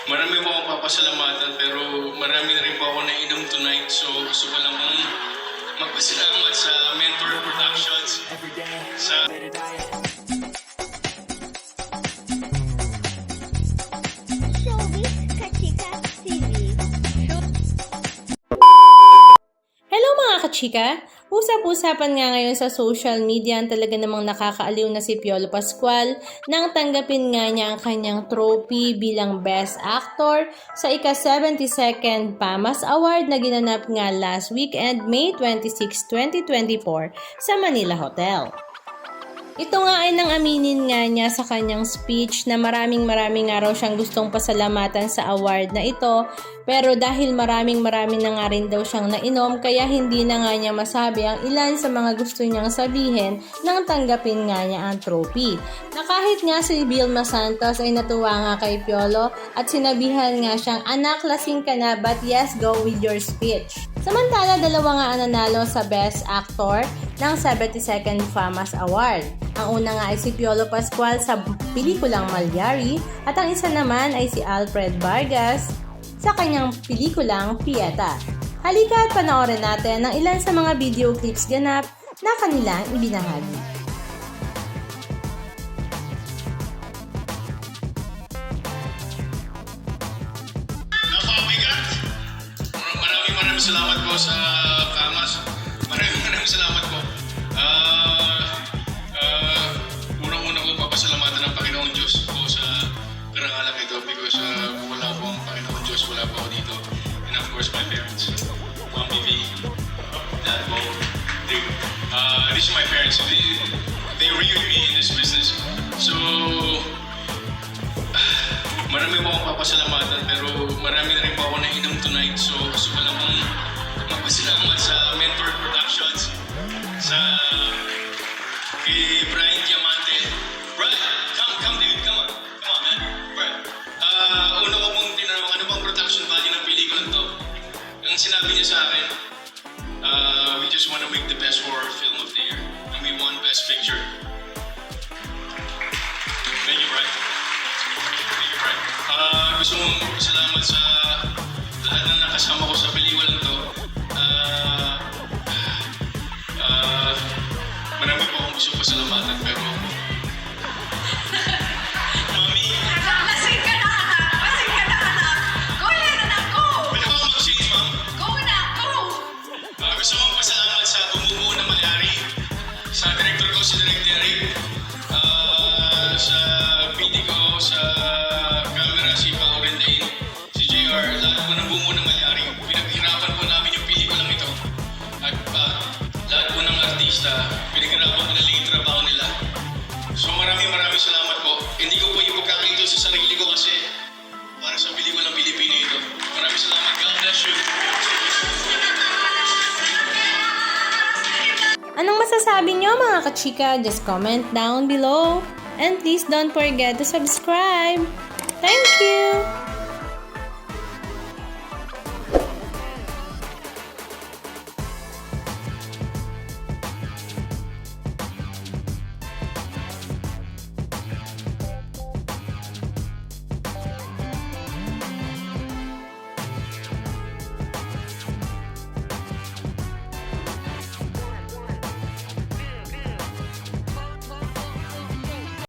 Marami po akong papasalamatan pero marami na rin po ako nainom tonight. So gusto ko lang pong magpasalamat sa Mentor Productions. Sa Showbiz Kachika TV. Hello mga kachika! Usap-usapan nga ngayon sa social media ang talaga namang nakakaaliw na si Piolo Pascual nang tanggapin nga niya ang kanyang trophy bilang Best Actor sa ika-72nd PAMAS Award na ginanap nga last weekend, May 26, 2024 sa Manila Hotel. Ito nga ay nang aminin nga niya sa kanyang speech na maraming nga raw siyang gustong pasalamatan sa award na ito, pero dahil maraming na nga rin daw siyang nainom kaya hindi na nga niya masabi ang ilan sa mga gusto niyang sabihin nang tanggapin nga niya ang trophy. Na kahit nga si Vilma Santos ay natuwa nga kay Piolo at sinabihan nga siyang, "Anak, lasing ka na, but yes, go with your speech." Samantala, dalawa nga ang nanalo sa Best Actor ng 72nd FAMAS Award. Ang una nga ay si Piolo Pascual sa pelikulang Malyari at ang isa naman ay si Alfred Vargas sa kanyang pelikulang Pieta. Halika at panoorin natin ang ilan sa mga video clips ganap na kanilang ibinahagi. napakabigat! Maraming salamat po sa Kamas. Maraming salamat po. Unang-una ko papasalamatan ng Panginoon Diyos po sa karangalang ito because kung wala po ang Panginoon Diyos, wala po ako dito. And of course, my parents, Mom Bibi, Dad Bo, these are my parents. They reared me in this business. So, marami po akong papasalamatan pero marami na rin po ako nainom tonight. So gusto ko lang pong magpasalamat sa Mentor Productions, sa kay Brian Diamante. Brian, come dude, come on man. Brian, una ko pong tinanong ano bang production value ng pelikulang to. Ang sinabi niya sa akin, we just want to make the best horror film of the year and we won Best Picture. Thank you, Brian. Gusto mong salamat sa lahat ng nakasama ko sa pelikulang to. Marami po akong gusto pasalamatan pero Mami, Lasing ka na, anak! Lasing ka na, anak! Go ahead, anak! Go! pwede ba ako mag-change, Ma'am? Go, anak! Go! Gusto mong pasalamat sa bumubuo ng Malyari, sa director ko si Direk Derek, sa PD ko, sa camera si Paco Rendain, si JR, lahat po ng bumuo ng Malyari. Pinaghirapan po namin yung pelikulang ito. At lahat po ng artista, pinaghirapan po nila yung trabaho nila. So maraming salamat po. Hindi ko po ipagkakaito sa sarili ko kasi para sa pelikulang Pilipino ito. Maraming salamat. God bless you. Anong masasabi niyo mga kachika? Just comment down below. And please don't forget to subscribe. Thank you!